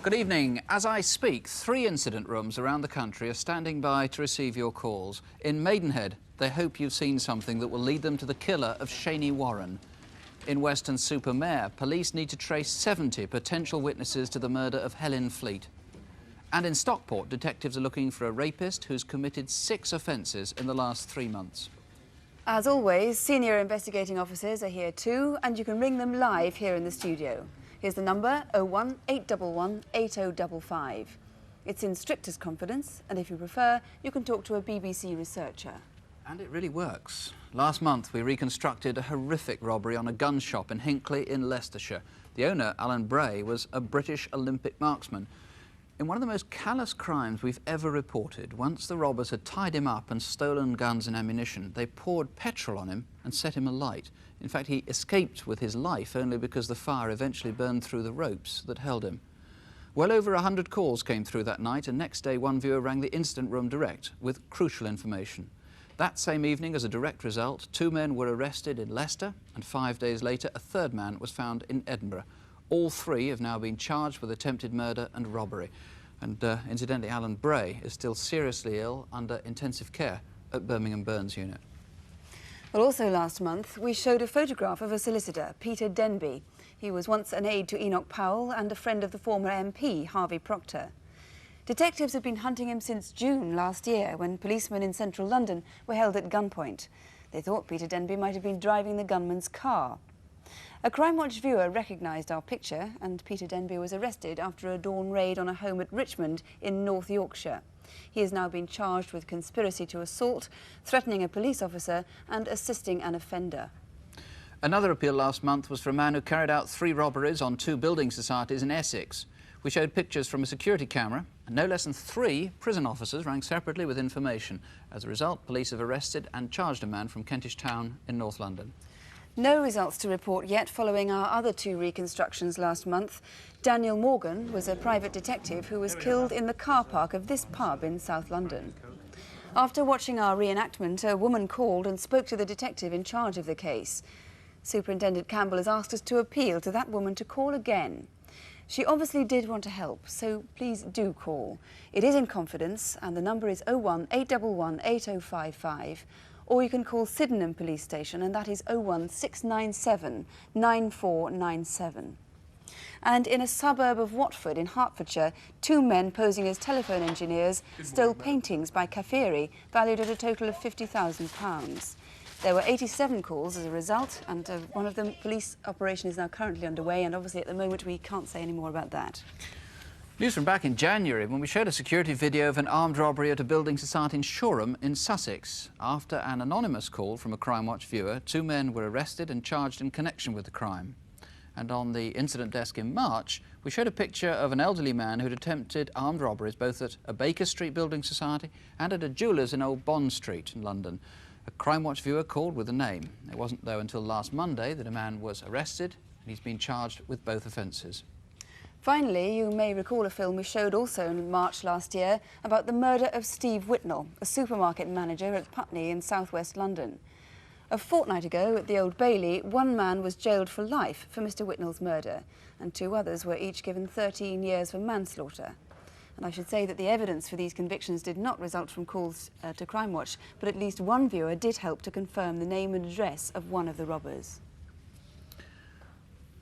Good evening. As I speak, 3 incident rooms around the country are standing by to receive your calls. In Maidenhead, they hope you've seen something that will lead them to the killer of Shani Warren. In Weston-super-Mare, police need to trace 70 potential witnesses to the murder of Helen Fleet. And in Stockport, detectives are looking for a rapist who's committed 6 offences in the last 3 months. As always, senior investigating officers are here too, and you can ring them live here in the studio. Here's the number, 01 811 8055. It's in strictest confidence, and if you prefer, you can talk to a BBC researcher. And it really works. Last month, we reconstructed a horrific robbery on a gun shop in Hinckley in Leicestershire. The owner, Alan Bray, was a British Olympic marksman. In one of the most callous crimes we've ever reported, once the robbers had tied him up and stolen guns and ammunition, they poured petrol on him and set him alight. In fact, he escaped with his life only because the fire eventually burned through the ropes that held him. Well over 100 calls came through that night, and next day one viewer rang the incident room direct with crucial information. That same evening, as a direct result, 2 men were arrested in Leicester, and 5 days later a 3rd man was found in Edinburgh. All 3 have now been charged with attempted murder and robbery. And incidentally, Alan Bray is still seriously ill under intensive care at Birmingham Burns Unit. Well, also last month, we showed a photograph of a solicitor, Peter Denby. He was once an aide to Enoch Powell and a friend of the former MP, Harvey Proctor. Detectives have been hunting him since June last year, when policemen in central London were held at gunpoint. They thought Peter Denby might have been driving the gunman's car. A Crimewatch viewer recognised our picture, and Peter Denby was arrested after a dawn raid on a home at Richmond in North Yorkshire. He has now been charged with conspiracy to assault, threatening a police officer and assisting an offender. Another appeal last month was for a man who carried out 3 robberies on 2 building societies in Essex. We showed pictures from a security camera, and no less than 3 prison officers rang separately with information. As a result, police have arrested and charged a man from Kentish Town in North London. No results to report yet following our other 2 reconstructions last month. Daniel Morgan was a private detective who was killed in the car park of this pub in South London. After watching our reenactment, a woman called and spoke to the detective in charge of the case. Superintendent Campbell has asked us to appeal to that woman to call again. She obviously did want to help, so please do call. It is in confidence, and the number is 01 811 8055. Or you can call Sydenham Police Station, and that is 01 697 9497. And in a suburb of Watford in Hertfordshire, 2 men posing as telephone engineers stole paintings by Caffieri, valued at a total of £50,000. There were 87 calls as a result, and one of them, police operation, is now currently underway, and obviously at the moment we can't say any more about that. News from back in January, when we showed a security video of an armed robbery at a building society in Shoreham in Sussex. After an anonymous call from a Crimewatch viewer, 2 men were arrested and charged in connection with the crime. And on the incident desk in March, we showed a picture of an elderly man who'd attempted armed robberies both at a Baker Street building society and at a jeweller's in Old Bond Street in London. A Crimewatch viewer called with a name. It wasn't, though, until last Monday that a man was arrested, and he's been charged with both offences. Finally, you may recall a film we showed also in March last year about the murder of Steve Whitnell, a supermarket manager at Putney in southwest London. A fortnight ago at the Old Bailey, 1 man was jailed for life for Mr Whitnell's murder, and 2 others were each given 13 years for manslaughter. And I should say that the evidence for these convictions did not result from calls to Crimewatch, but at least 1 viewer did help to confirm the name and address of one of the robbers.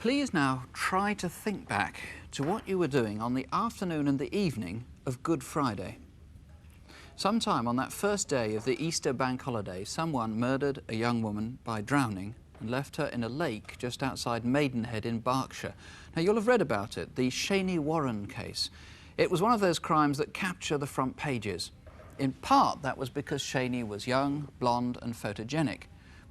Please now try to think back to what you were doing on the afternoon and the evening of Good Friday. Sometime on that first day of the Easter bank holiday, someone murdered a young woman by drowning and left her in a lake just outside Maidenhead in Berkshire. Now, you'll have read about it, the Shani Warren case. It was one of those crimes that capture the front pages. In part, that was because Shani was young, blonde and photogenic.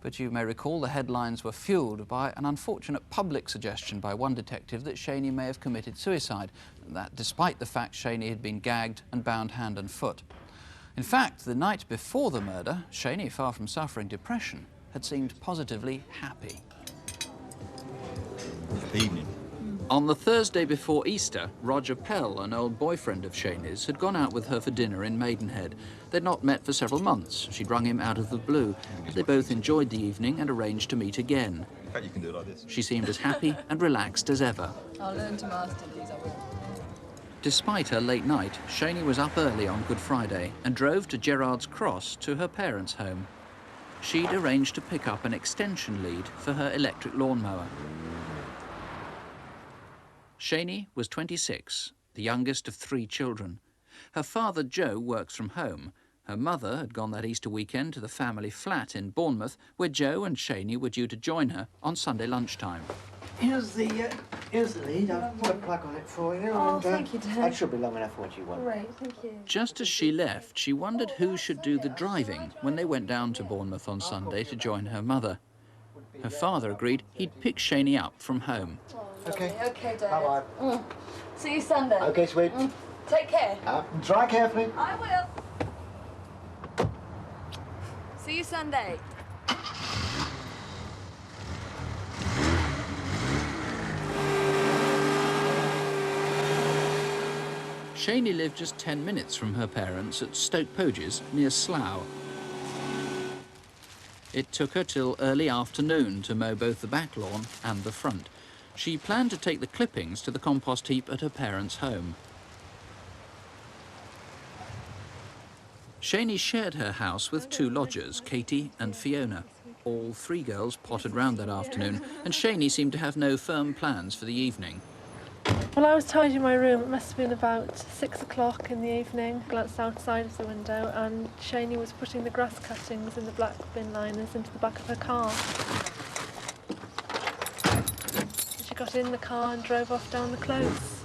But you may recall the headlines were fuelled by an unfortunate public suggestion by one detective that Shani may have committed suicide, that despite the fact Shani had been gagged and bound hand and foot. In fact, the night before the murder, Shani, far from suffering depression, had seemed positively happy. Good evening. On the Thursday before Easter, Roger Pell, an old boyfriend of Shani's, had gone out with her for dinner in Maidenhead. They'd not met for several months. She'd rung him out of the blue. But they both enjoyed the evening and arranged to meet again. In fact, you can do it like this. She seemed as happy and relaxed as ever. I'll learn to master these, I will. Despite her late night, Shani was up early on Good Friday and drove to Gerrard's Cross to her parents' home. She'd arranged to pick up an extension lead for her electric lawnmower. Shani was 26, the youngest of 3 children. Her father, Joe, works from home. Her mother had gone that Easter weekend to the family flat in Bournemouth, where Joe and Shani were due to join her on Sunday lunchtime. Here's the lead. I've put a plug on it for you. Oh, thank you, Dad. That should be long enough for what you want. Great, thank you. Just as she left, she wondered who should do the driving when they went down to Bournemouth on Sunday to join her mother. Her father agreed he'd pick Shani up from home. Okay. Okay, Dad. Bye-bye. See you Sunday. Okay, sweet. Take care. Drive carefully. I will. See you Sunday. Shani lived just 10 minutes from her parents at Stoke Poges near Slough. It took her till early afternoon to mow both the back lawn and the front. She planned to take the clippings to the compost heap at her parents' home. Shani shared her house with 2 lodgers, Katie and Fiona. All 3 girls pottered round that afternoon, and Shani seemed to have no firm plans for the evening. Well, I was tidying my room. It must have been about 6 o'clock in the evening. I glanced outside of the window and Shani was putting the grass cuttings in the black bin liners into the back of her car. She got in the car and drove off down the close.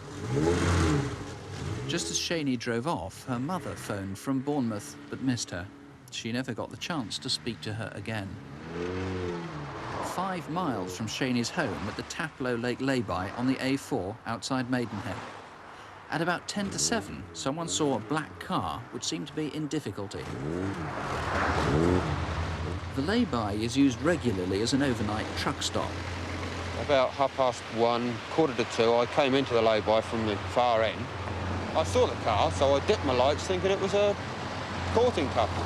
Just as Shani drove off, her mother phoned from Bournemouth but missed her. She never got the chance to speak to her again. 5 miles from Shani's home at the Taplow Lake lay-by on the A4 outside Maidenhead. At about 10 to 7, someone saw a black car which seemed to be in difficulty. The lay-by is used regularly as an overnight truck stop. About 1:30, 1:45, I came into the lay-by from the far end. I saw the car, so I dipped my lights thinking it was a courting couple.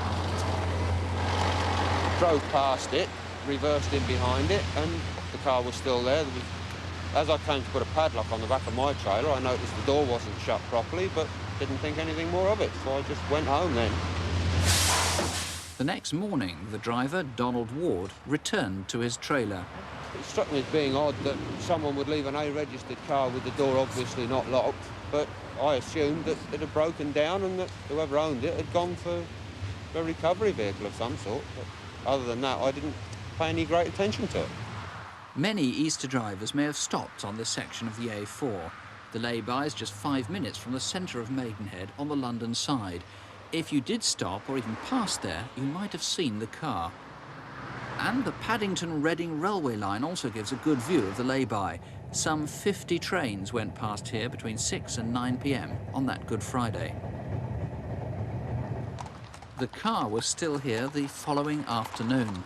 Drove past it, reversed in behind it, and the car was still there. As I came to put a padlock on the back of my trailer, I noticed the door wasn't shut properly, but didn't think anything more of it, so I just went home then. The next morning, the driver, Donald Ward, returned to his trailer. It struck me as being odd that someone would leave an A-registered car with the door obviously not locked, but I assumed that it had broken down and that whoever owned it had gone for a recovery vehicle of some sort. But other than that, I didn't pay any great attention to it. Many Easter drivers may have stopped on this section of the A4. The lay-by is just 5 minutes from the centre of Maidenhead on the London side. If you did stop or even pass there, you might have seen the car. And the Paddington-Reading railway line also gives a good view of the lay-by. Some 50 trains went past here between 6 and 9 p.m. on that Good Friday. The car was still here the following afternoon.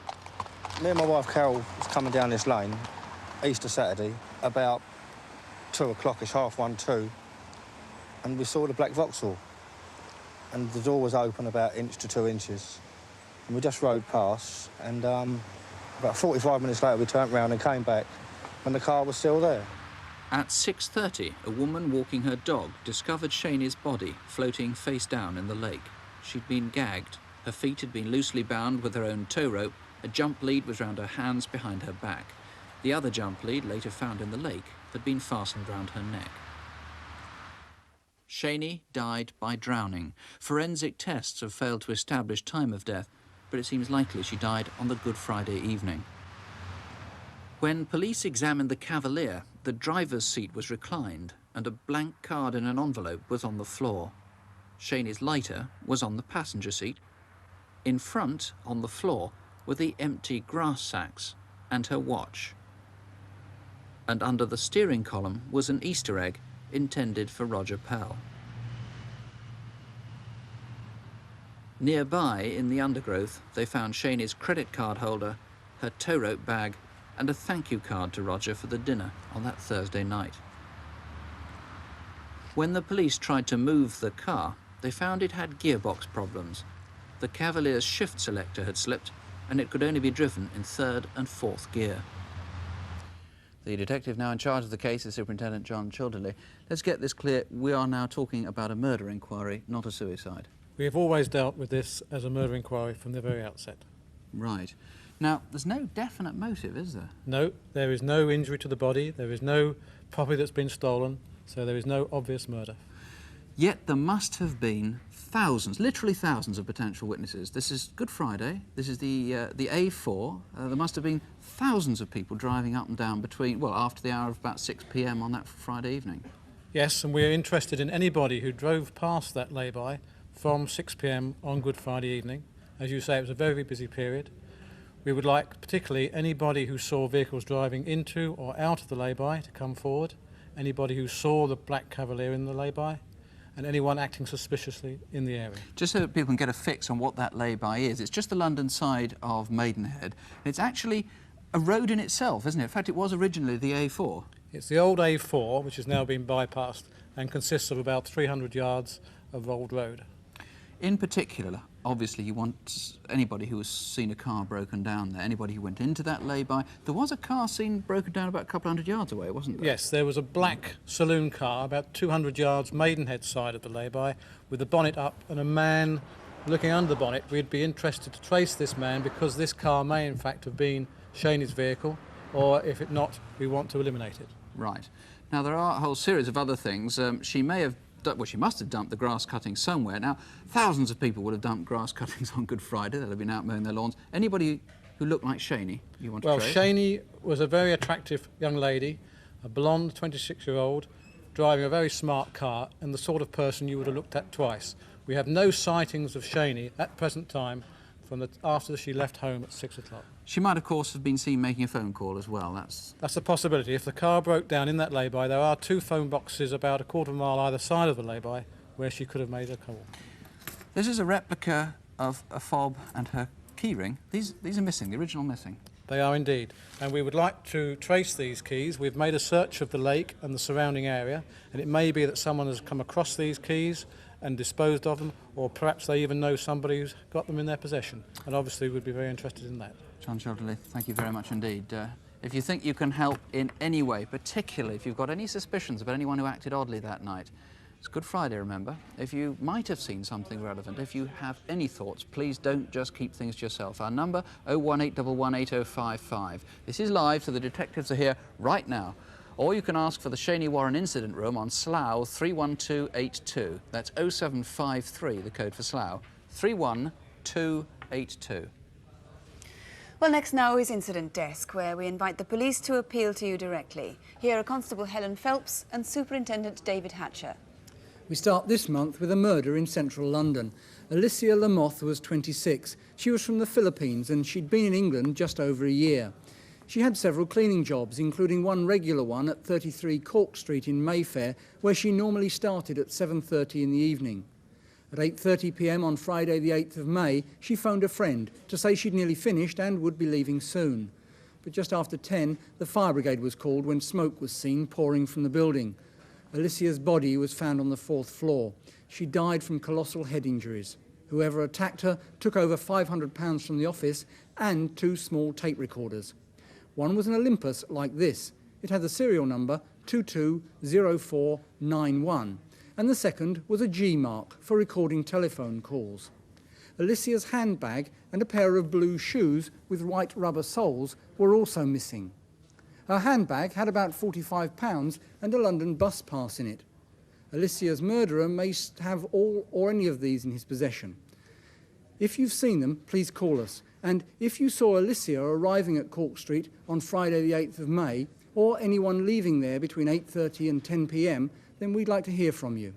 Me and my wife Carol was coming down this lane, Easter Saturday, about 2 o'clock-ish, 1:30, 2, and we saw the black Vauxhall. And the door was open about 1 to 2 inches. And we just rode past, and about 45 minutes later we turned round and came back, and the car was still there. At 6:30, a woman walking her dog discovered Shani's body floating face down in the lake. She'd been gagged. Her feet had been loosely bound with her own tow rope. A jump lead was round her hands behind her back. The other jump lead, later found in the lake, had been fastened round her neck. Shani died by drowning. Forensic tests have failed to establish time of death, but it seems likely she died on the Good Friday evening. When police examined the Cavalier, the driver's seat was reclined and a blank card in an envelope was on the floor. Shani's lighter was on the passenger seat. In front, on the floor, were the empty grass sacks and her watch. And under the steering column was an Easter egg intended for Roger Pell. Nearby, in the undergrowth, they found Shani's credit card holder, her tow rope bag, and a thank you card to Roger for the dinner on that Thursday night. When the police tried to move the car, they found it had gearbox problems. The Cavalier's shift selector had slipped, and it could only be driven in 3rd and 4th gear. The detective now in charge of the case is Superintendent John Childerley. Let's get this clear. We are now talking about a murder inquiry, not a suicide. We have always dealt with this as a murder inquiry from the very outset. Right. Now, there's no definite motive, is there? No, there is no injury to the body, there is no property that's been stolen, so there is no obvious murder. Yet there must have been thousands, literally thousands of potential witnesses. This is Good Friday, this is the A4. There must have been thousands of people driving up and down between, well, after the hour of about 6 p.m. on that Friday evening. Yes, and we are interested in anybody who drove past that lay-by from 6 p.m. on Good Friday evening. As you say, it was a very busy period. We would like particularly anybody who saw vehicles driving into or out of the lay-by to come forward, anybody who saw the black Cavalier in the lay-by, and anyone acting suspiciously in the area. Just so that people can get a fix on what that lay-by is, it's just the London side of Maidenhead. It's actually a road in itself, isn't it? In fact, it was originally the A4. It's the old A4, which has now been bypassed and consists of about 300 yards of old road. In particular, obviously, you want anybody who has seen a car broken down there, anybody who went into that lay-by. There was a car seen broken down about a couple hundred yards away, wasn't there? Yes, there was a black saloon car about 200 yards Maidenhead side of the lay-by with the bonnet up and a man looking under the bonnet. We'd be interested to trace this man because this car may in fact have been Shani's vehicle, or if it not, we want to eliminate it. Right. Now, there are a whole series of other things. She may have, well, she must have dumped the grass cuttings somewhere. Now, thousands of people would have dumped grass cuttings on Good Friday. They'll have been out mowing their lawns. Anybody who looked like Shani, you want to trace? Well, Shani was a very attractive young lady, a blonde 26-year-old, driving a very smart car, and the sort of person you would have looked at twice. We have no sightings of Shani at present time from after she left home at 6 o'clock. She might, of course, have been seen making a phone call as well. That's a possibility. If the car broke down in that lay-by, there are 2 phone boxes about a quarter of a mile either side of the lay-by where she could have made a call. This is a replica of a fob and her keyring. These are missing, the original missing. They are indeed, and we would like to trace these keys. We've made a search of the lake and the surrounding area, and it may be that someone has come across these keys and disposed of them, or perhaps they even know somebody who's got them in their possession, and obviously we'd be very interested in that. John Childerley, thank you very much indeed. If you think you can help in any way, particularly if you've got any suspicions about anyone who acted oddly that night, it's Good Friday, remember. If you might have seen something relevant, if you have any thoughts, please don't just keep things to yourself. Our number, 018118055. This is live, so the detectives are here right now. Or you can ask for the Shani Warren Incident Room on Slough 31282. That's 0753, the code for Slough, 31282. Well, next now is Incident Desk, where we invite the police to appeal to you directly. Here are Constable Helen Phelps and Superintendent David Hatcher. We start this month with a murder in central London. Alicia Lamoth was 26. She was from the Philippines and she'd been in England just over a year. She had several cleaning jobs, including one regular one at 33 Cork Street in Mayfair, where she normally started at 7:30 in the evening. At 8:30 p.m. on Friday the 8th of May, she phoned a friend to say she'd nearly finished and would be leaving soon. But just after 10, the fire brigade was called when smoke was seen pouring from the building. Alicia's body was found on the 4th floor. She died from colossal head injuries. Whoever attacked her took over £500 from the office and 2 small tape recorders. One was an Olympus like this. It had the serial number 220491. And the second was a G mark for recording telephone calls. Alicia's handbag and a pair of blue shoes with white rubber soles were also missing. Her handbag had about £45 and a London bus pass in it. Alicia's murderer may have all or any of these in his possession. If you've seen them, please call us. And if you saw Alicia arriving at Cork Street on Friday the 8th of May, or anyone leaving there between 8:30 and 10 p.m, then we'd like to hear from you.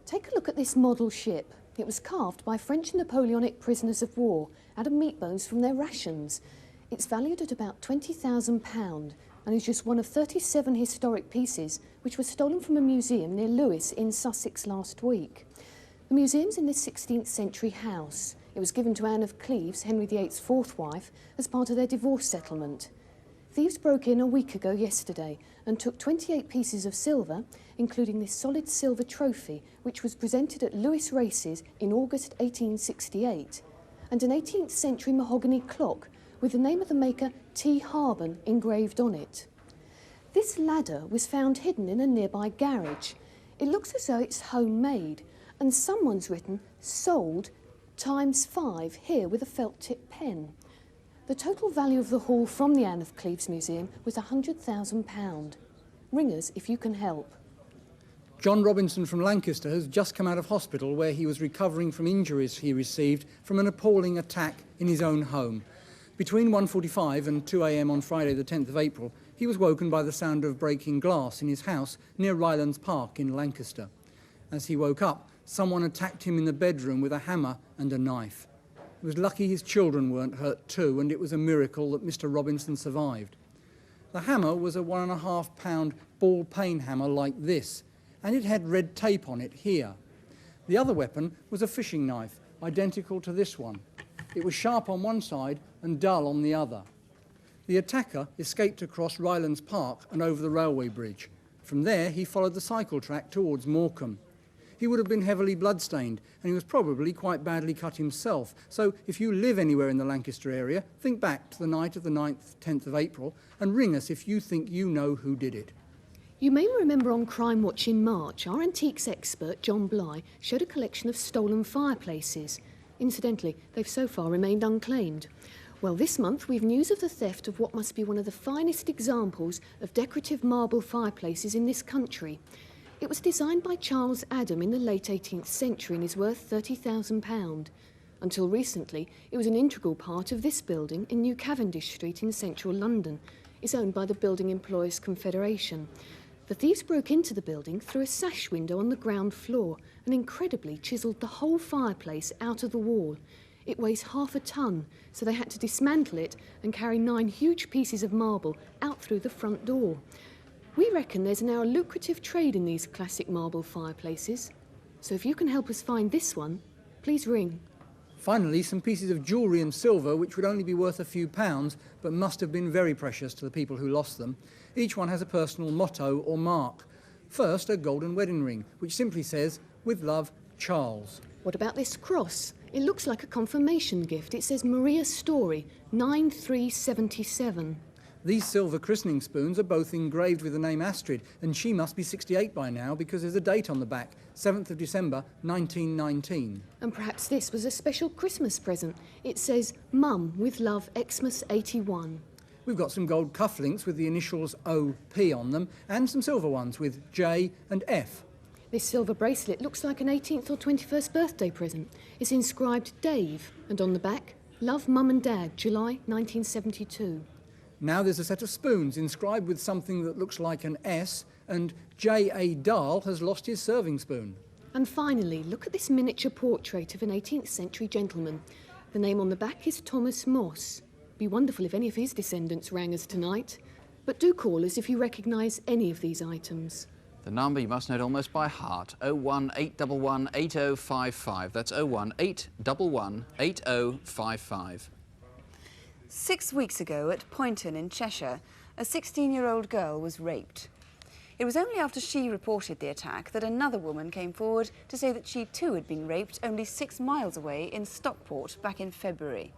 Take a look at this model ship. It was carved by French Napoleonic prisoners of war out of meat bones from their rations. It's valued at about £20,000 and is just one of 37 historic pieces which were stolen from a museum near Lewes in Sussex last week. The museum's in this 16th century house. It was given to Anne of Cleves, Henry VIII's 4th wife, as part of their divorce settlement. Thieves broke in a week ago yesterday and took 28 pieces of silver, including this solid silver trophy, which was presented at Lewes races in August 1868, and an 18th century mahogany clock with the name of the maker T. Harben engraved on it. This ladder was found hidden in a nearby garage. It looks as though it's homemade, and someone's written "sold ×5" here with a felt-tip pen. The total value of the haul from the Anne of Cleves Museum was £100,000. Ring us if you can help. John Robinson from Lancaster has just come out of hospital where he was recovering from injuries he received from an appalling attack in his own home. Between 1:45 and 2 a.m. on Friday the 10th of April, he was woken by the sound of breaking glass in his house near Rylands Park in Lancaster. As he woke up, someone attacked him in the bedroom with a hammer and a knife. It was lucky his children weren't hurt too, and it was a miracle that Mr. Robinson survived. The hammer was a 1.5-pound ball peen hammer like this, and it had red tape on it here. The other weapon was a fishing knife, identical to this one. It was sharp on one side and dull on the other. The attacker escaped across Rylands Park and over the railway bridge. From there, he followed the cycle track towards Morecambe. He would have been heavily bloodstained, and he was probably quite badly cut himself. So if you live anywhere in the Lancaster area, think back to the night of the 9th, 10th of April and ring us if you think you know who did it. You may remember on Crimewatch in March, our antiques expert, John Bly, showed a collection of stolen fireplaces. Incidentally, they've so far remained unclaimed. Well, this month we've news of the theft of what must be one of the finest examples of decorative marble fireplaces in this country. It was designed by Charles Adam in the late 18th century and is worth £30,000. Until recently, it was an integral part of this building in New Cavendish Street in central London. It's owned by the Building Employers Confederation. The thieves broke into the building through a sash window on the ground floor and incredibly chiselled the whole fireplace out of the wall. It weighs ½ a tonne, so they had to dismantle it and carry 9 huge pieces of marble out through the front door. We reckon there's now a lucrative trade in these classic marble fireplaces. So if you can help us find this one, please ring. Finally, some pieces of jewellery and silver which would only be worth a few pounds but must have been very precious to the people who lost them. Each one has a personal motto or mark. First, a golden wedding ring, which simply says, "With love, Charles." What about this cross? It looks like a confirmation gift. It says Maria Story, 9377. These silver christening spoons are both engraved with the name Astrid, and she must be 68 by now because there's a date on the back, 7th of December, 1919. And perhaps this was a special Christmas present. It says, Mum, with love, Xmas 81. We've got some gold cufflinks with the initials OP on them, and some silver ones with J and F. This silver bracelet looks like an 18th or 21st birthday present. It's inscribed Dave, and on the back, Love Mum and Dad, July 1972. Now there's a set of spoons inscribed with something that looks like an S, and J.A. Dahl has lost his serving spoon. And finally, look at this miniature portrait of an 18th century gentleman. The name on the back is Thomas Moss. Be wonderful if any of his descendants rang us tonight. But do call us if you recognise any of these items. The number you must know it almost by heart, 01811 8055. That's 01811 8055. 6 weeks ago at Poynton in Cheshire, a 16-year-old girl was raped. It was only after she reported the attack that another woman came forward to say that she too had been raped only 6 miles away in Stockport back in February.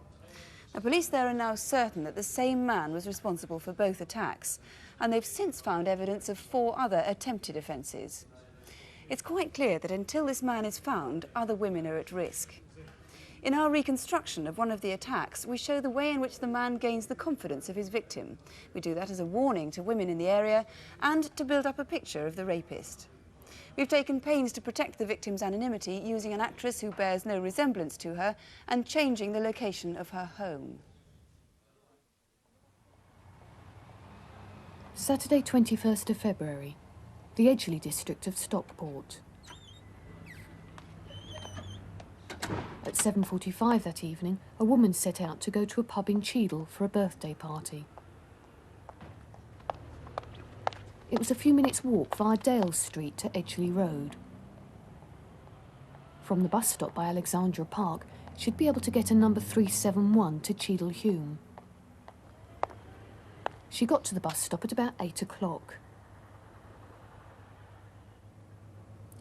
Now, police there are now certain that the same man was responsible for both attacks, and they've since found evidence of 4 other attempted offences. It's quite clear that until this man is found, other women are at risk. In our reconstruction of one of the attacks, we show the way in which the man gains the confidence of his victim. We do that as a warning to women in the area and to build up a picture of the rapist. We've taken pains to protect the victim's anonymity using an actress who bears no resemblance to her and changing the location of her home. Saturday 21st of February, the Edgeley district of Stockport. At 7:45 that evening, a woman set out to go to a pub in Cheadle for a birthday party. It was a few minutes' walk via Dale Street to Edgeley Road. From the bus stop by Alexandra Park, she'd be able to get a number 371 to Cheadle Hulme. She got to the bus stop at about 8 o'clock.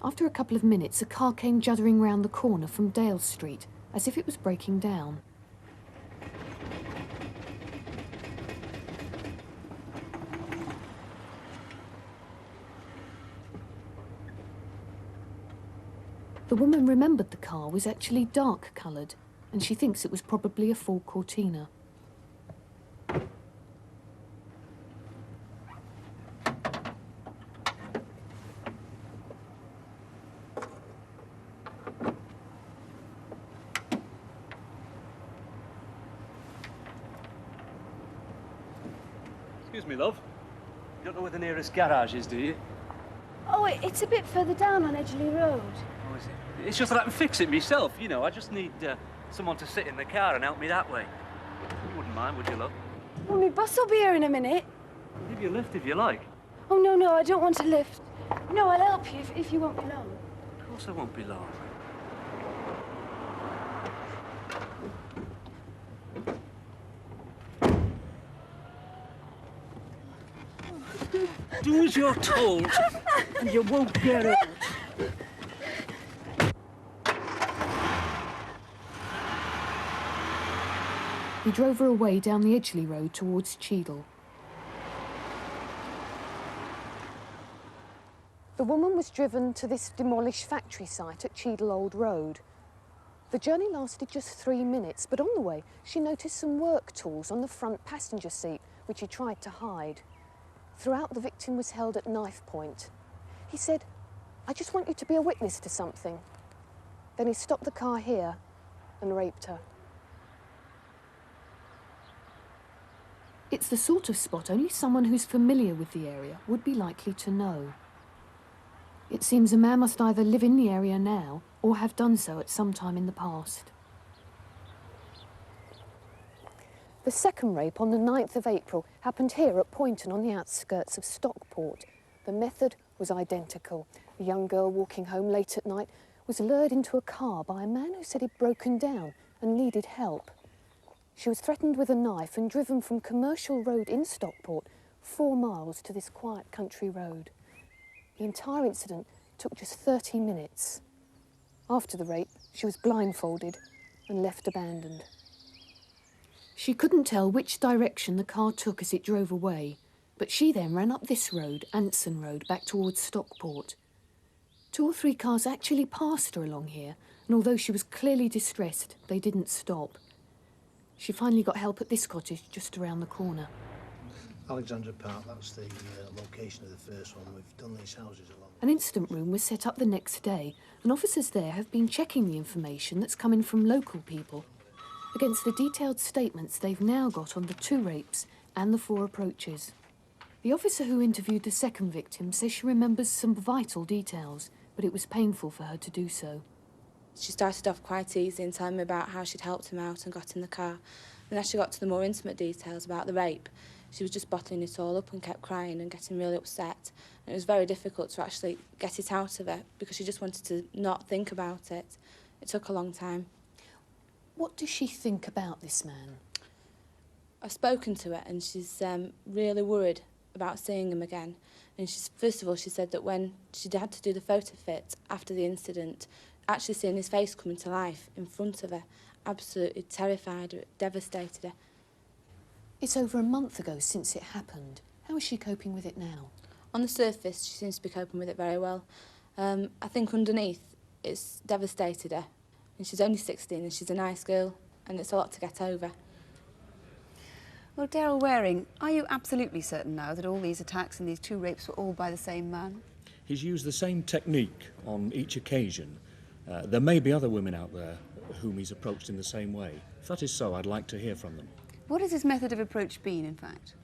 After a couple of minutes, a car came juddering round the corner from Dale Street, as if it was breaking down. The woman remembered the car was actually dark-coloured, and she thinks it was probably a Ford Cortina. Excuse me, love. You don't know where the nearest garage is, do you? Oh, it's a bit further down on Edgeley Road. Oh, is it? It's just that I can fix it myself, you know. I just need someone to sit in the car and help me that way. You wouldn't mind, would you, love? Well, my boss will be here in a minute. I'll give you a lift if you like. Oh, no, I don't want a lift. No, I'll help you if you won't be long. Of course I won't be long. Do as you're told, and you won't get out. He drove her away down the Edgeley Road towards Cheadle. The woman was driven to this demolished factory site at Cheadle Old Road. The journey lasted just 3 minutes, but on the way she noticed some work tools on the front passenger seat, which he tried to hide. Throughout, the victim was held at knife point. He said, "I just want you to be a witness to something." Then he stopped the car here and raped her. It's the sort of spot only someone who's familiar with the area would be likely to know. It seems a man must either live in the area now or have done so at some time in the past. The second rape on the 9th of April happened here at Poynton on the outskirts of Stockport. The method was identical. A young girl walking home late at night was lured into a car by a man who said he'd broken down and needed help. She was threatened with a knife and driven from Commercial Road in Stockport 4 miles to this quiet country road. The entire incident took just 30 minutes. After the rape, she was blindfolded and left abandoned. She couldn't tell which direction the car took as it drove away, but she then ran up this road, Anson Road, back towards Stockport. 2 or 3 cars actually passed her along here, and although she was clearly distressed, they didn't stop. She finally got help at this cottage just around the corner. Alexandra Park, that's the location of the first one. We've done these houses along. An instant room was set up the next day, and officers there have been checking the information that's come in from local people against the detailed statements they've now got on the 2 rapes and the 4 approaches. The officer who interviewed the second victim says she remembers some vital details, but it was painful for her to do so. She started off quite easy and telling me about how she'd helped him out and got in the car. And as she got to the more intimate details about the rape, she was just bottling it all up and kept crying and getting really upset. And it was very difficult to actually get it out of her because she just wanted to not think about it. It took a long time. What does she think about this man? I've spoken to her and she's really worried about seeing him again. And first of all, she said that when she had to do the photo fit after the incident, actually seeing his face coming to life in front of her absolutely terrified her, devastated her. It's over a month ago since it happened. How is she coping with it now? On the surface, she seems to be coping with it very well. I think underneath, it's devastated her. And she's only 16 and she's a nice girl, and it's a lot to get over. Well, Daryl Waring, are you absolutely certain now that all these attacks and these 2 rapes were all by the same man? He's used the same technique on each occasion. There may be other women out there whom he's approached in the same way. If that is so, I'd like to hear from them. What has his method of approach been, in fact?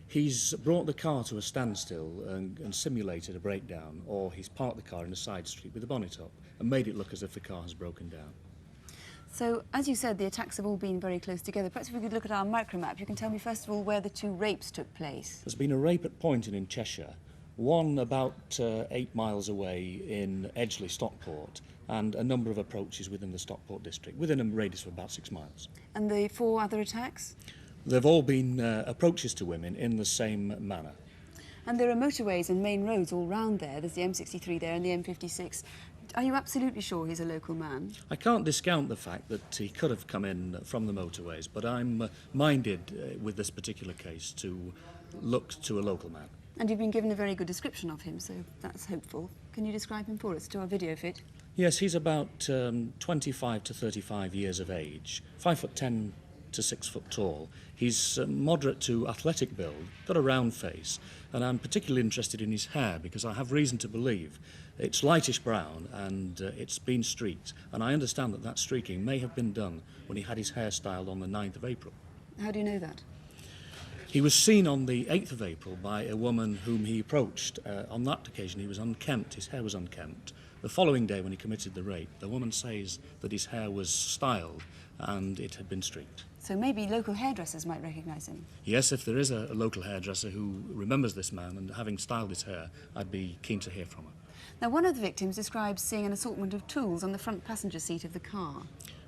He's brought the car to a standstill and simulated a breakdown, or he's parked the car in a side street with the bonnet up and made it look as if the car has broken down. So, as you said, the attacks have all been very close together. Perhaps if we could look at our micromap, you can tell me, first of all, where the 2 rapes took place. There's been a rape at Poynton in Cheshire, one about 8 miles away in Edgeley, Stockport, and a number of approaches within the Stockport district, within a radius of about 6 miles. And the 4 other attacks? They've all been approaches to women in the same manner. And there are motorways and main roads all round there. There's the M63 there and the M56. Are you absolutely sure he's a local man? I can't discount the fact that he could have come in from the motorways, but I'm minded with this particular case to look to a local man. And you've been given a very good description of him, so that's hopeful. Can you describe him for us to our video fit? Yes, he's about 25 to 35 years of age, 5'10" to 6 foot tall. He's moderate to athletic build, got a round face, and I'm particularly interested in his hair because I have reason to believe it's lightish brown and it's been streaked, and I understand that that streaking may have been done when he had his hair styled on the 9th of April. How do you know that? He was seen on the 8th of April by a woman whom he approached. On that occasion he was unkempt, his hair was unkempt. The following day when he committed the rape, the woman says that his hair was styled and it had been streaked. So maybe local hairdressers might recognise him. Yes, if there is a local hairdresser who remembers this man and having styled his hair, I'd be keen to hear from her. Now, one of the victims describes seeing an assortment of tools on the front passenger seat of the car.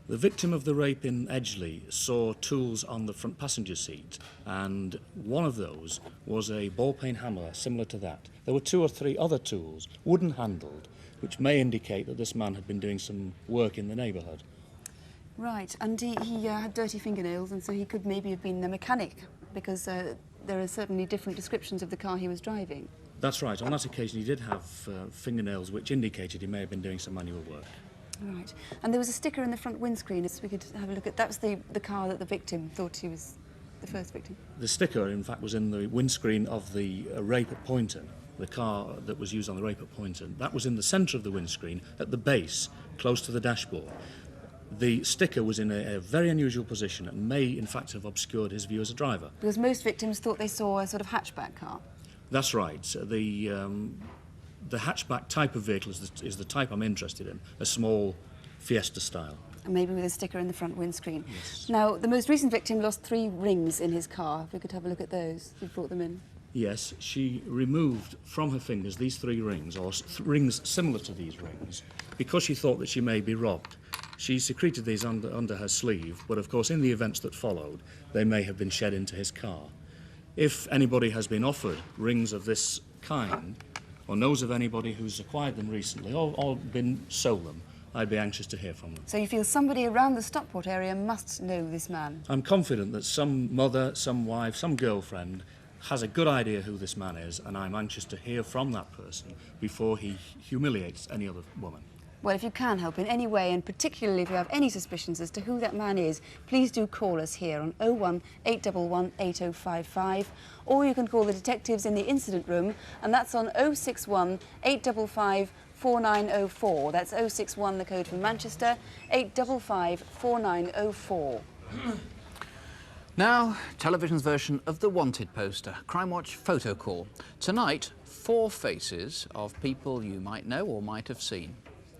The victim of the rape in Edgeley saw tools on the front passenger seat, and one of those was a ball-peen hammer similar to that. There were 2 or 3 other tools, wooden handled, which may indicate that this man had been doing some work in the neighbourhood. Right, and he had dirty fingernails, and so he could maybe have been a mechanic, because there are certainly different descriptions of the car he was driving. That's right. On that occasion he did have fingernails which indicated he may have been doing some manual work. Right, and there was a sticker in the front windscreen, so we could have a look at. That was the car that the victim thought he was the first victim. The sticker, in fact, was in the windscreen of the rape at Poynton, the car that was used on the rape at Poynton. That was in the centre of the windscreen, at the base, close to the dashboard. The sticker was in a very unusual position and may, in fact, have obscured his view as a driver. Because most victims thought they saw a sort of hatchback car. That's right. The hatchback type of vehicle is the type I'm interested in, a small Fiesta style. And maybe with a sticker in the front windscreen. Yes. Now, the most recent victim lost 3 rings in his car. If we could have a look at those. You brought them in. Yes, she removed from her fingers these 3 rings, or rings similar to these rings, because she thought that she may be robbed. She secreted these under her sleeve, but of course in the events that followed, they may have been shed into his car. If anybody has been offered rings of this kind, or knows of anybody who's acquired them recently, or been sold them, I'd be anxious to hear from them. So you feel somebody around the Stockport area must know this man? I'm confident that some mother, some wife, some girlfriend has a good idea who this man is, and I'm anxious to hear from that person before he humiliates any other woman. Well, if you can help in any way, and particularly if you have any suspicions as to who that man is, please do call us here on 01 811 8055, or you can call the detectives in the incident room, and that's on 061 855 4904. That's 061, the code for Manchester, 855 4904. Now, television's version of the Wanted poster, Crimewatch Photo Call. Tonight, 4 faces of people you might know or might have seen.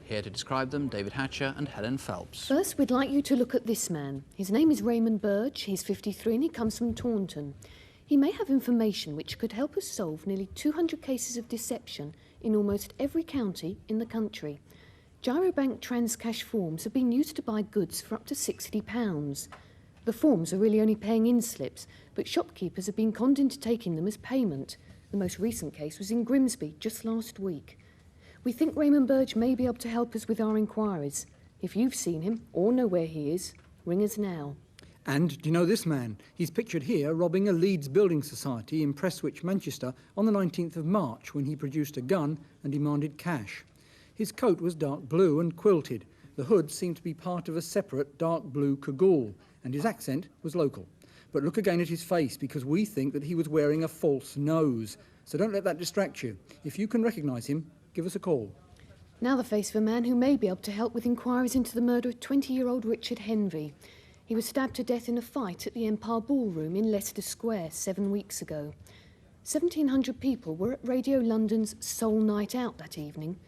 Here to describe them, David Hatcher and Helen Phelps. First, we'd like you to look at this man. His name is Raymond Burge, he's 53 and he comes from Taunton. He may have information which could help us solve nearly 200 cases of deception in almost every county in the country. Gyrobank Transcash forms have been used to buy goods for up to £60. The forms are really only paying in slips, but shopkeepers have been conned into taking them as payment. The most recent case was in Grimsby just last week. We think Raymond Burge may be able to help us with our inquiries. If you've seen him or know where he is, ring us now. And do you know this man? He's pictured here robbing a Leeds building society in Prestwich, Manchester on the 19th of March when he produced a gun and demanded cash. His coat was dark blue and quilted. The hood seemed to be part of a separate dark blue cagoule, and his accent was local. But look again at his face, because we think that he was wearing a false nose. So don't let that distract you. If you can recognise him, give us a call. Now the face of a man who may be able to help with inquiries into the murder of 20-year-old Richard Henvey. He was stabbed to death in a fight at the Empire Ballroom in Leicester Square 7 weeks ago. 1,700 people were at Radio London's Soul Night Out that evening.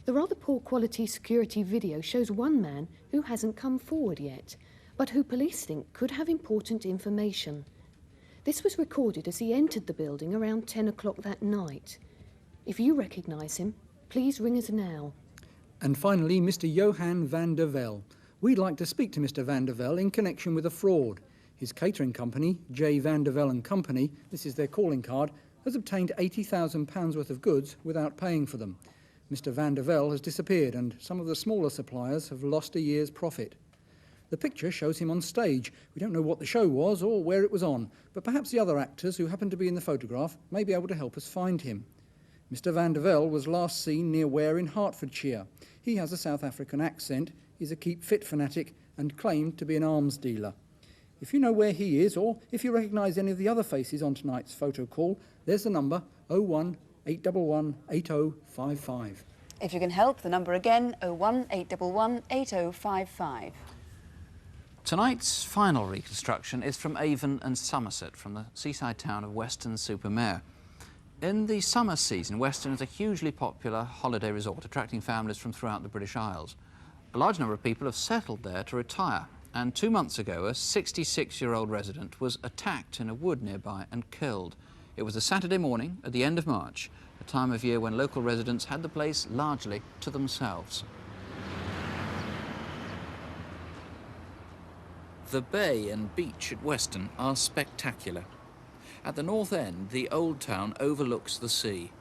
The rather poor quality security video shows one man who hasn't come forward yet, but who police think could have important information. This was recorded as he entered the building around 10 o'clock that night. If you recognise him, please ring us now. And finally, Mr. Johan van der Velde. We'd like to speak to Mr. van der Velde in connection with a fraud. His catering company, J. van der Velde and Company, this is their calling card, has obtained £80,000 worth of goods without paying for them. Mr. van der Velde has disappeared, and some of the smaller suppliers have lost a year's profit. The picture shows him on stage. We don't know what the show was or where it was on, but perhaps the other actors who happen to be in the photograph may be able to help us find him. Mr van der Velde was last seen near Ware in Hertfordshire. He has a South African accent, is a Keep Fit fanatic and claimed to be an arms dealer. If you know where he is, or if you recognise any of the other faces on tonight's photo call, there's the number 01 811 8055. If you can help, the number again, 01 811 8055. Tonight's final reconstruction is from Avon and Somerset, from the seaside town of Weston-super-Mare. In the summer season, Weston is a hugely popular holiday resort, attracting families from throughout the British Isles. A large number of people have settled there to retire, and 2 months ago, a 66-year-old resident was attacked in a wood nearby and killed. It was a Saturday morning at the end of March, a time of year when local residents had the place largely to themselves. The bay and beach at Weston are spectacular. At the north end, the old town overlooks the sea,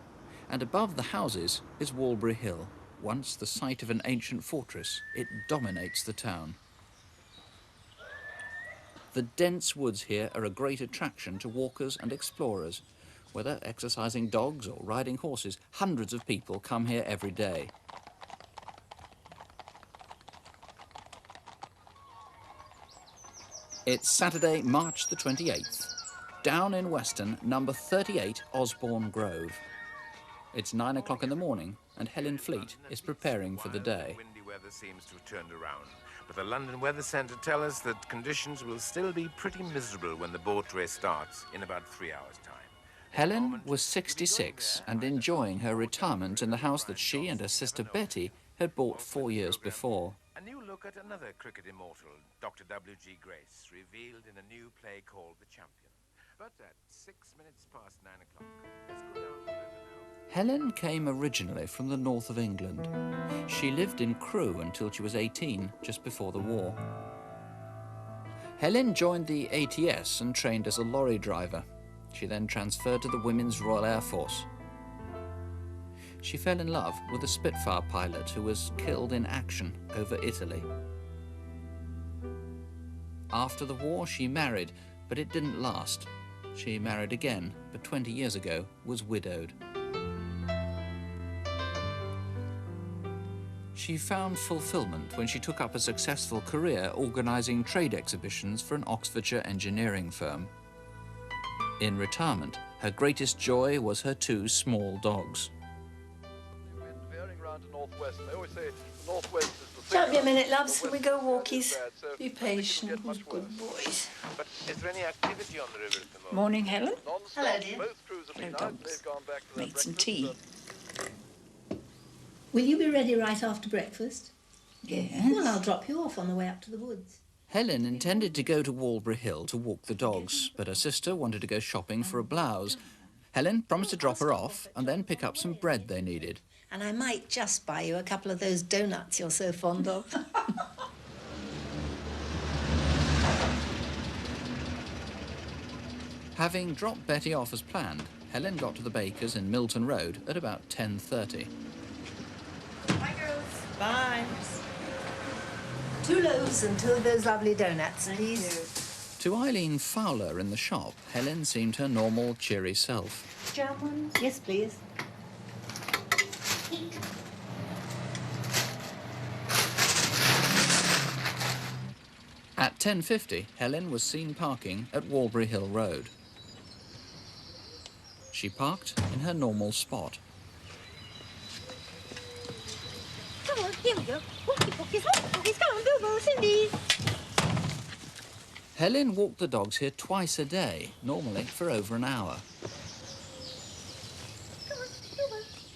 and above the houses is Walbury Hill. Once the site of an ancient fortress, it dominates the town. The dense woods here are a great attraction to walkers and explorers. Whether exercising dogs or riding horses, hundreds of people come here every day. It's Saturday, March the 28th. Down in Weston, number 38 Osborne Grove. It's 9 o'clock in the morning, and Helen Fleet is preparing for the day. Windy weather seems to have turned around, but the London Weather Centre tell us that conditions will still be pretty miserable when the boat race starts in about 3 hours' time. Helen was 66 and enjoying her retirement in the house that she and her sister Betty had bought 4 years before. A new look at another cricket immortal, Dr. W.G. Grace, revealed in a new play called The Champion. But at 6 minutes past 9 o'clock, let's go down the river now. Helen came originally from the north of England. She lived in Crewe until she was 18, just before the war. Helen joined the ATS and trained as a lorry driver. She then transferred to the Women's Royal Air Force. She fell in love with a Spitfire pilot who was killed in action over Italy. After the war, she married, but it didn't last. She married again, but 20 years ago was widowed. She found fulfillment when she took up a successful career organising trade exhibitions for an Oxfordshire engineering firm. In retirement, her greatest joy was her 2 small dogs. Don't be a minute, loves. We go walkies. Be patient. Good boys. But is there any activity on the river at the moment? Morning, Helen. Hello, dear. Hello, dogs. Made some tea. Will you be ready right after breakfast? Yes. Well, I'll drop you off on the way up to the woods. Helen intended to go to Walbury Hill to walk the dogs, but her sister wanted to go shopping for a blouse. Helen promised to drop her off and then pick up some bread they needed. And I might just buy you a couple of those donuts you're so fond of. Having dropped Betty off as planned, Helen got to the baker's in Milton Road at about 10:30. Bye, girls. Bye. 2 loaves and 2 of those lovely donuts, please. To Eileen Fowler in the shop, Helen seemed her normal, cheery self. Jam ones? Yes, please. At 10:50, Helen was seen parking at Walbury Hill Road. She parked in her normal spot. Come on, here we go. Walkie pockies, come on, Bilbo, Cindy. Helen walked the dogs here twice a day, normally for over an hour.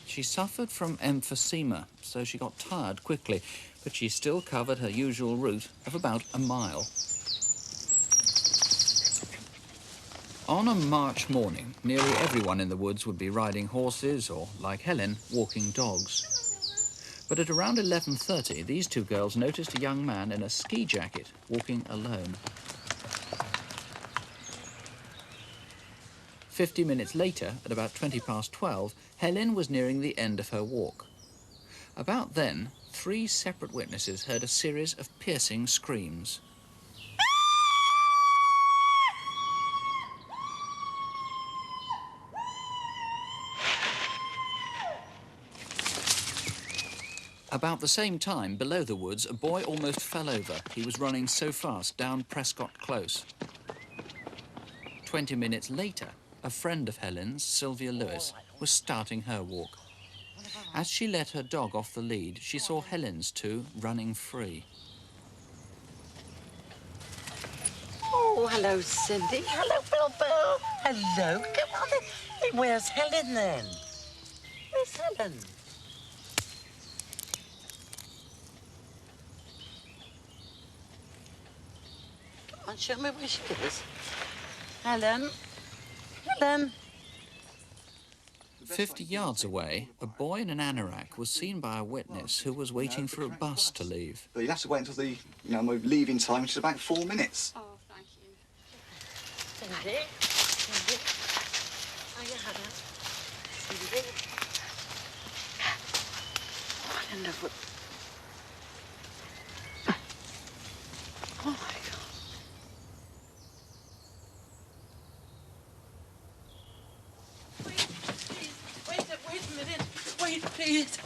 She suffered from emphysema, so she got tired quickly, but she still covered her usual route of about a mile. On a March morning, nearly everyone in the woods would be riding horses or, like Helen, walking dogs. But at around 11:30, these 2 girls noticed a young man in a ski jacket walking alone. 50 minutes later, at about 12:20, Helen was nearing the end of her walk. About then, 3 separate witnesses heard a series of piercing screams. About the same time, below the woods, a boy almost fell over. He was running so fast down Prescott Close. 20 minutes later, a friend of Helen's, Sylvia Lewis, was starting her walk. As she let her dog off the lead, she saw Helen's two running free. Oh, hello, Cindy. Hello, Bilbo. Hello. Come on then. Hey, where's Helen then? Where's Helen? Come on, show me where she is. Helen. Helen. 50 yards away, a boy in an anorak was seen by a witness who was waiting for a bus to leave. You'll have to wait until the, my leaving time, which is about 4 minutes. Oh, thank you. Cindy. Cindy. Hiya, Helen. Cindy. Oh, I don't know what... Oh, my God. Wait, please.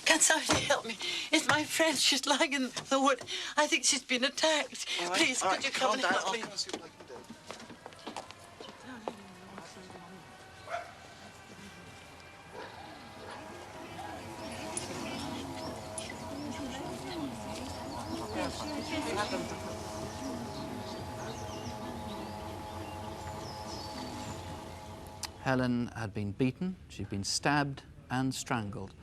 Can somebody help me? It's my friend. She's lying in the wood. I think she's been attacked. All right, Please, could you come and help me? I'll see what I can do. Helen had been beaten, she'd been stabbed and strangled.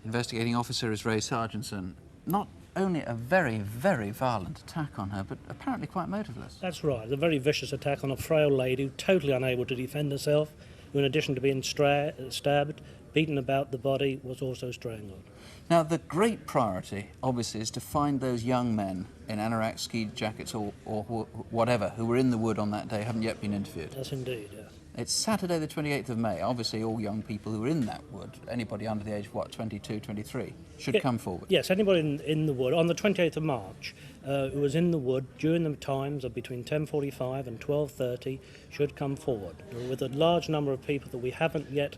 Investigating officer is Ray Sargentson. Not only a very, very violent attack on her, but apparently quite motiveless. That's right, a very vicious attack on a frail lady, totally unable to defend herself, who in addition to being stabbed, beaten about the body, was also strangled. Now, the great priority, obviously, is to find those young men in anorak, ski jackets or whatever, who were in the wood on that day, haven't yet been interviewed. Yes, indeed, yes. It's Saturday the 28th of May. Obviously, all young people who are in that wood, anybody under the age of, 22, 23, should come forward. Yes, anybody in the wood. On the 28th of March, who was in the wood during the times of between 10:45 and 12:30 should come forward, with a large number of people that we haven't yet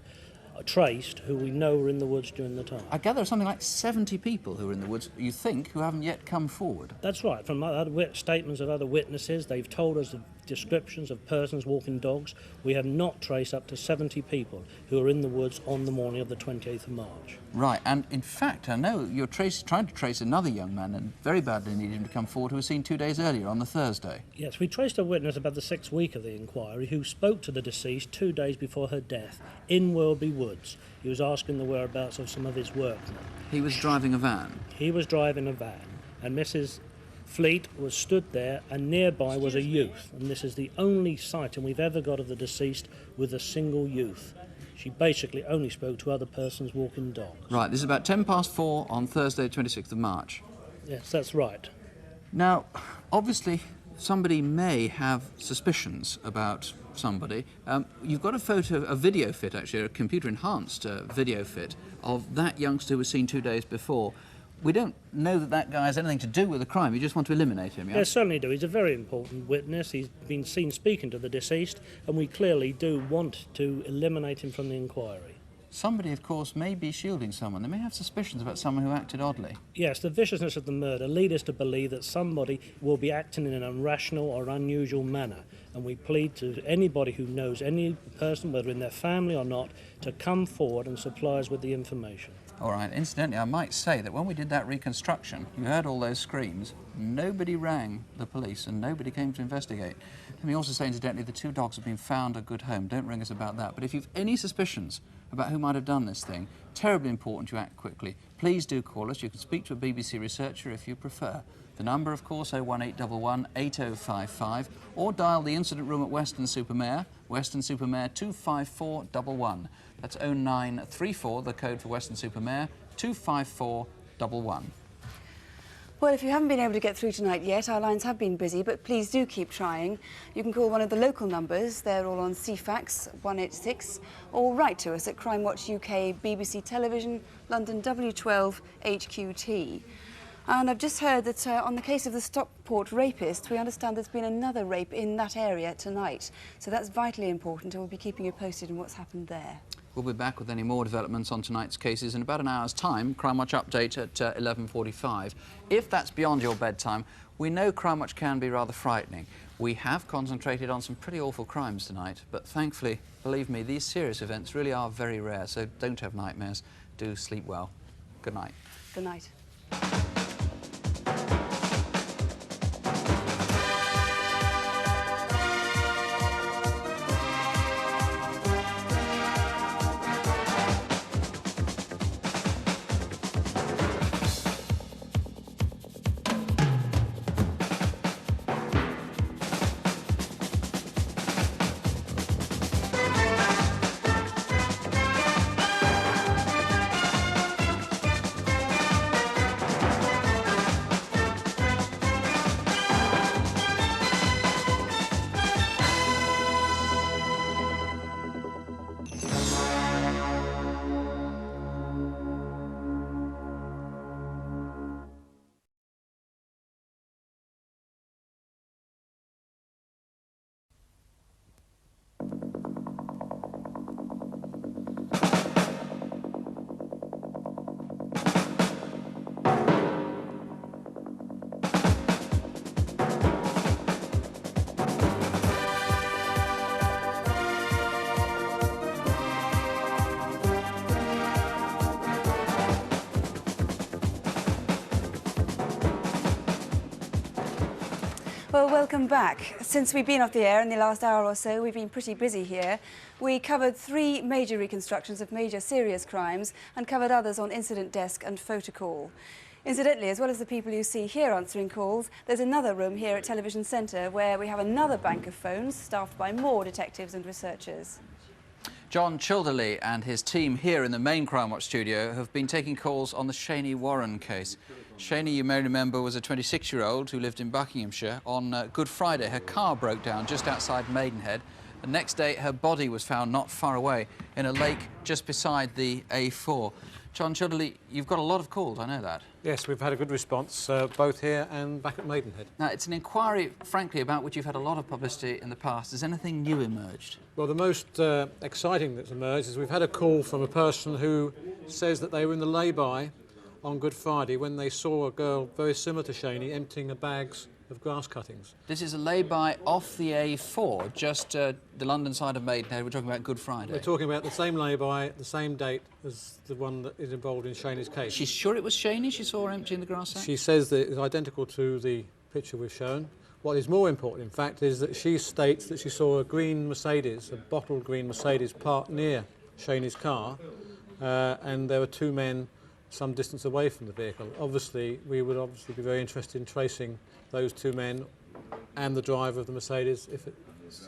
traced who we know were in the woods during the time. I gather something like 70 people who are in the woods, you think, who haven't yet come forward. That's right. From other statements of other witnesses, they've told us descriptions of persons walking dogs. We have not traced up to 70 people who are in the woods on the morning of the 28th of March. Right, and in fact, I know you're trying to trace another young man and very badly needed him to come forward who was seen 2 days earlier on the Thursday. Yes, we traced a witness about the 6th week of the inquiry who spoke to the deceased 2 days before her death in Worldby Woods. He was asking the whereabouts of some of his workmen. He was driving a van? He was driving a van, and Mrs. Fleet was stood there, and nearby was a youth, and this is the only sighting we've ever got of the deceased with a single youth. She basically only spoke to other persons walking dogs. Right, this is about 4:10 on Thursday, 26th of March. Yes, that's right. Now, obviously, somebody may have suspicions about somebody. You've got a video fit, actually, a computer-enhanced video fit of that youngster who was seen 2 days before. We don't know that that guy has anything to do with the crime. You just want to eliminate him, yeah? Yes, certainly do. He's a very important witness. He's been seen speaking to the deceased, and we clearly do want to eliminate him from the inquiry. Somebody, of course, may be shielding someone. They may have suspicions about someone who acted oddly. Yes, the viciousness of the murder leads us to believe that somebody will be acting in an irrational or unusual manner, and we plead to anybody who knows any person, whether in their family or not, to come forward and supply us with the information. All right, incidentally, I might say that when we did that reconstruction, you heard all those screams, nobody rang the police and nobody came to investigate. Let me also say, incidentally, the 2 dogs have been found a good home. Don't ring us about that. But if you've any suspicions about who might have done this thing, terribly important you act quickly. Please do call us. You can speak to a BBC researcher if you prefer. The number, of course, 01811 8055, or dial the incident room at Weston-super-Mare, Weston-super-Mare 25411. That's 0934, the code for Weston-super-Mare, 25411. Well, if you haven't been able to get through tonight yet, our lines have been busy, but please do keep trying. You can call one of the local numbers, they're all on CFAX 186, or write to us at Crimewatch UK, BBC Television, London W12 HQT. And I've just heard that on the case of the Stockport rapist, we understand there's been another rape in that area tonight. So that's vitally important, and we'll be keeping you posted on what's happened there. We'll be back with any more developments on tonight's cases in about an hour's time. Crimewatch update at 11:45. If that's beyond your bedtime, we know Crimewatch can be rather frightening. We have concentrated on some pretty awful crimes tonight, but thankfully, believe me, these serious events really are very rare, so don't have nightmares. Do sleep well. Good night. Good night. Well, welcome back. Since we've been off the air in the last hour or so, we've been pretty busy here. We covered 3 major reconstructions of major serious crimes and covered others on incident desk and photocall. Incidentally, as well as the people you see here answering calls, there's another room here at Television Centre where we have another bank of phones staffed by more detectives and researchers. John Childerley and his team here in the main Crimewatch studio have been taking calls on the Shani Warren case. Shani, you may remember, was a 26-year-old who lived in Buckinghamshire. On Good Friday, her car broke down just outside Maidenhead. The next day, her body was found not far away in a lake just beside the A4. John Childerley, you've got a lot of calls, I know that. Yes, we've had a good response, both here and back at Maidenhead. Now, it's an inquiry, frankly, about which you've had a lot of publicity in the past. Has anything new emerged? Well, the most exciting that's emerged is we've had a call from a person who says that they were in the lay-by on Good Friday when they saw a girl very similar to Shani emptying the bags of grass cuttings. This is a lay-by off the A4, just the London side of Maidenhead. We're talking about Good Friday. We're talking about the same lay-by, the same date as the one that is involved in Shani's case. She's sure it was Shani she saw her emptying the grass sack? She says that it's identical to the picture we've shown. What is more important, in fact, is that she states that she saw a green Mercedes, a bottled green Mercedes, parked near Shani's car, and there were 2 men some distance away from the vehicle. Obviously, we would be very interested in tracing those 2 men and the driver of the Mercedes if it's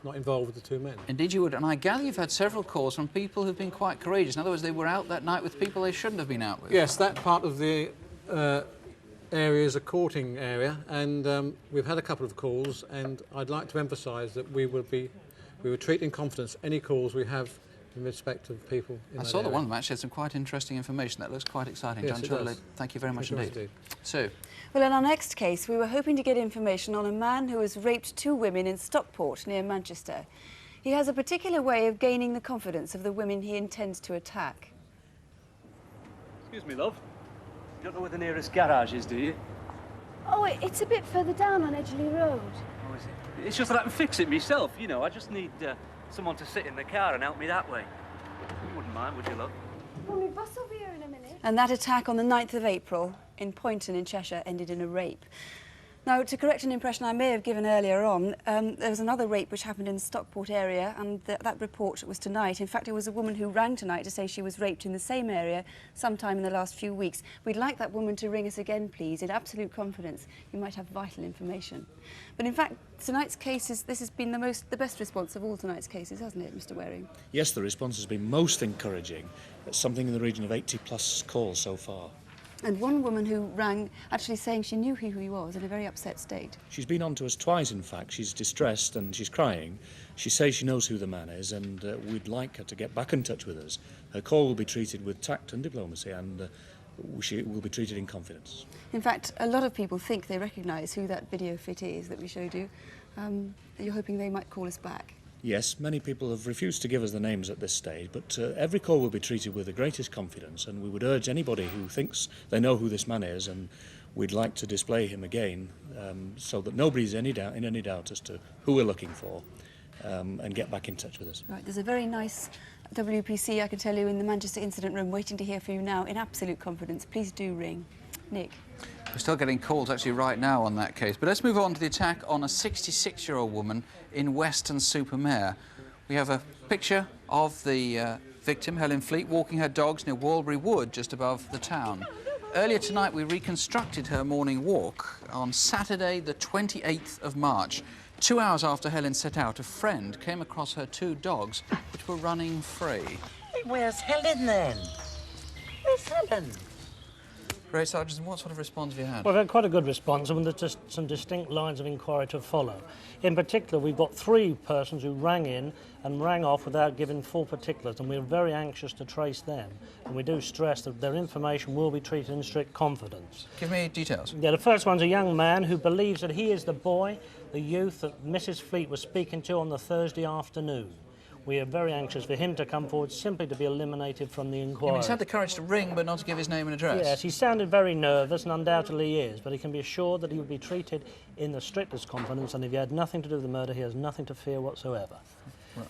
not involved with the 2 men. Indeed you would, and I gather you've had several calls from people who've been quite courageous. In other words, they were out that night with people they shouldn't have been out with. Yes, that part of the area is a courting area, and we've had a couple of calls, and I'd like to emphasise that we would treat in confidence any calls we have in respect of people in I that saw that area. one of them actually had some quite interesting information. That looks quite exciting. Yes, John it Childerley, does. thank you very much Thank you indeed. indeed. Sue. Well, in our next case, we were hoping to get information on a man who has raped 2 women in Stockport, near Manchester. He has a particular way of gaining the confidence of the women he intends to attack. Excuse me, love. You don't know where the nearest garage is, do you? Oh, it's a bit further down on Edgeley Road. Oh, is it? It's just that I can fix it myself, you know. I just need someone to sit in the car and help me that way. You wouldn't mind, would you, love? Well, my bus will be here in a minute. And that attack on the 9th of April in Poynton in Cheshire ended in a rape. Now, to correct an impression I may have given earlier on, there was another rape which happened in the Stockport area, and that report was tonight. In fact, it was a woman who rang tonight to say she was raped in the same area sometime in the last few weeks. We'd like that woman to ring us again, please, in absolute confidence. You might have vital information. But in fact, tonight's case this has been the best response of all tonight's cases, hasn't it, Mr. Waring? Yes, the response has been most encouraging. Something in the region of 80+ calls so far. And one woman who rang actually saying she knew who he was in a very upset state. She's been on to us twice, in fact. She's distressed and she's crying. She says she knows who the man is, and we'd like her to get back in touch with us. Her call will be treated with tact and diplomacy, and she will be treated in confidence. In fact, a lot of people think they recognise who that video fit is that we showed you. You're hoping they might call us back? Yes, many people have refused to give us the names at this stage, but every call will be treated with the greatest confidence, and we would urge anybody who thinks they know who this man is, and we'd like to display him again, so that nobody's in any doubt as to who we're looking for, and get back in touch with us. Right, there's a very nice WPC, I can tell you, in the Manchester incident room waiting to hear from you now in absolute confidence. Please do ring. Nick. We're still getting calls actually right now on that case. But let's move on to the attack on a 66-year-old woman in Weston-super-Mare. We have a picture of the victim, Helen Fleet, walking her dogs near Walbury Wood, just above the town. Earlier tonight, we reconstructed her morning walk on Saturday, the 28th of March. 2 hours after Helen set out, a friend came across her 2 dogs, which were running free. Where's Helen then? Where's Helen? Ray Sargent, what sort of response have you had? Well, we've had quite a good response, and there's just some distinct lines of inquiry to follow. In particular, we've got 3 persons who rang in and rang off without giving full particulars, and we're very anxious to trace them. And we do stress that their information will be treated in strict confidence. Give me details. Yeah, the first one's a young man who believes that he is the boy, the youth that Mrs. Fleet was speaking to on the Thursday afternoon. We are very anxious for him to come forward simply to be eliminated from the inquiry. He's had the courage to ring but not to give his name and address? Yes, he sounded very nervous, and undoubtedly he is, but he can be assured that he will be treated in the strictest confidence, and if he had nothing to do with the murder, he has nothing to fear whatsoever. Right.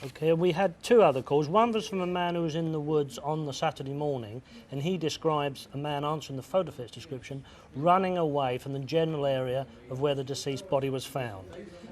Okay, we had 2 other calls. One was from a man who was in the woods on the Saturday morning, and he describes a man answering the photo fit's description running away from the general area of where the deceased body was found.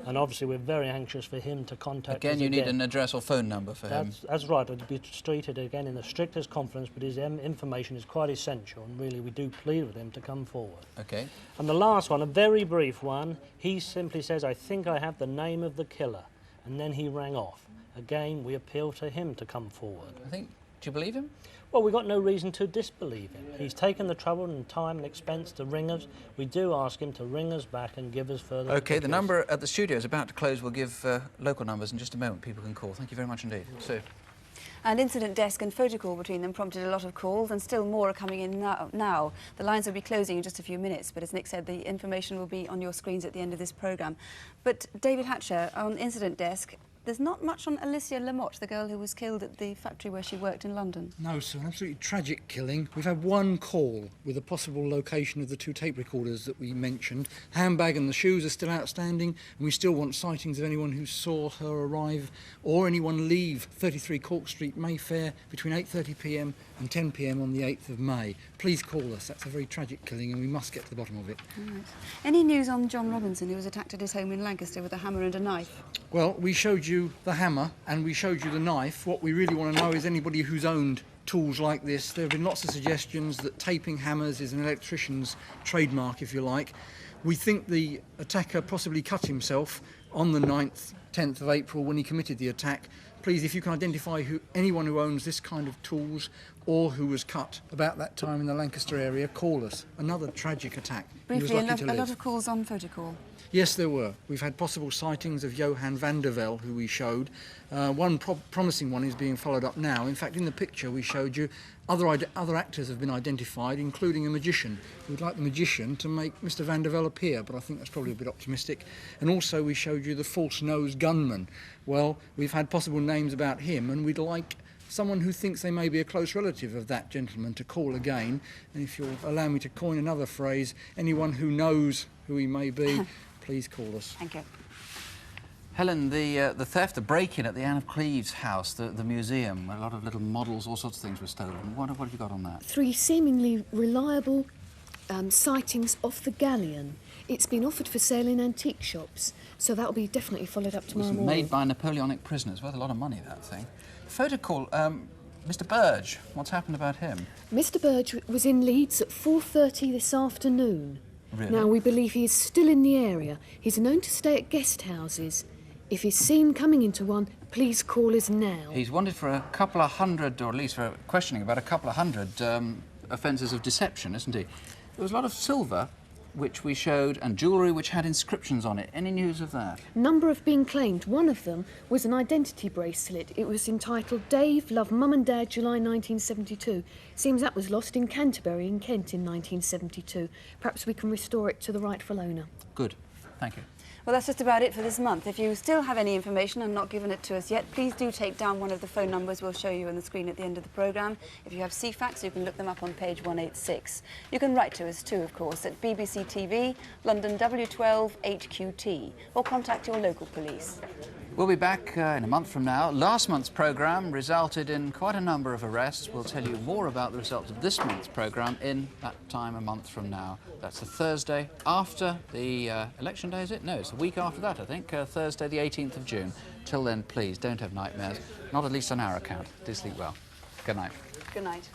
And obviously we're very anxious for him to contact us again. You need an address or phone number for him. That's right. It would be treated again in the strictest confidence, but his information is quite essential, and really we do plead with him to come forward. Okay. And the last one, a very brief one, he simply says, "I think I have the name of the killer," and then he rang off. Again, we appeal to him to come forward. Do you believe him? Well, we've got no reason to disbelieve him. He's taken the trouble and time and expense to ring us. We do ask him to ring us back and give us further OK, the particulars. number at the studio is about to close. We'll give local numbers in just a moment. People can call. Thank you very much indeed. Sue. And incident desk and photo call between them prompted a lot of calls, and still more are coming in now. The lines will be closing in just a few minutes, but as Nick said, the information will be on your screens at the end of this programme. But David Hatcher, on incident desk, there's not much on Alicia Lamotte, the girl who was killed at the factory where she worked in London. No, sir, an absolutely tragic killing. We've had 1 call with a possible location of the 2 tape recorders that we mentioned. Handbag and the shoes are still outstanding, and we still want sightings of anyone who saw her arrive or anyone leave 33 Cork Street, Mayfair, between 8:30 p.m. and 10 p.m. on the 8th of May. Please call us. That's a very tragic killing, and we must get to the bottom of it. Right. Any news on John Robinson, who was attacked at his home in Lancaster with a hammer and a knife? Well, we showed you the hammer and we showed you the knife. What we really want to know is anybody who's owned tools like this. There have been lots of suggestions that taping hammers is an electrician's trademark, if you like. We think the attacker possibly cut himself on the 9th, 10th of April when he committed the attack. Please, if you can identify anyone who owns this kind of tools or who was cut about that time in the Lancaster area, call us. Another tragic attack. Briefly, a lot of calls on photo call. Yes, there were. We've had possible sightings of Johan van der Velde, who we showed. One promising one is being followed up now. In fact, in the picture we showed you, other actors have been identified, including a magician. We'd like the magician to make Mr. van der Velde appear, but I think that's probably a bit optimistic. And also we showed you the false-nose gunman. Well, we've had possible names about him, and we'd like someone who thinks they may be a close relative of that gentleman to call again. And if you'll allow me to coin another phrase, anyone who knows who he may be, please call us. Thank you. Helen, the theft, the break-in at the Anne of Cleves house, the museum, a lot of little models, all sorts of things were stolen. What have you got on that? 3 seemingly reliable sightings of the galleon. It's been offered for sale in antique shops, so that'll be definitely followed up tomorrow morning. Made by Napoleonic prisoners. Worth a lot of money, that thing. Photo call, Mr. Burge. What's happened about him? Mr. Burge was in Leeds at 4:30 this afternoon. Really? Now, we believe he is still in the area. He's known to stay at guest houses. If he's seen coming into one, please call us now. He's wanted for a couple of hundred, or at least for questioning about a couple of hundred offences of deception, isn't he? There was a lot of silver, which we showed, and jewellery which had inscriptions on it. Any news of that? Number have been claimed. One of them was an identity bracelet. It was entitled Dave, Love Mum and Dad, July 1972. Seems that was lost in Canterbury in Kent in 1972. Perhaps we can restore it to the rightful owner. Good. Thank you. Well, that's just about it for this month. If you still have any information and not given it to us yet, please do take down one of the phone numbers we'll show you on the screen at the end of the programme. If you have CFAX, you can look them up on page 186. You can write to us too, of course, at BBC TV, London W12 8QT, or contact your local police. We'll be back in a month from now. Last month's programme resulted in quite a number of arrests. We'll tell you more about the results of this month's programme in that time a month from now. That's the Thursday after the election day, is it? No, it's the week after that, I think. Thursday, the 18th of June. Till then, please, don't have nightmares. Not at least on our account. Do sleep well. Good night. Good night.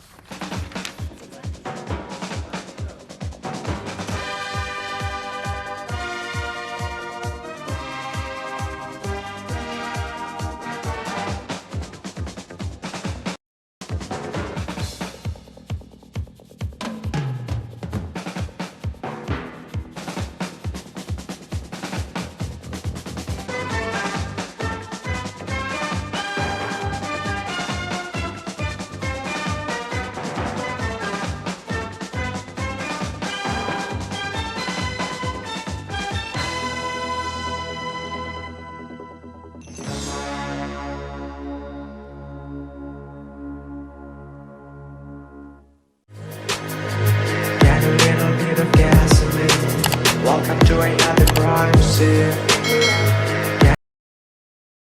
Welcome to another crime scene.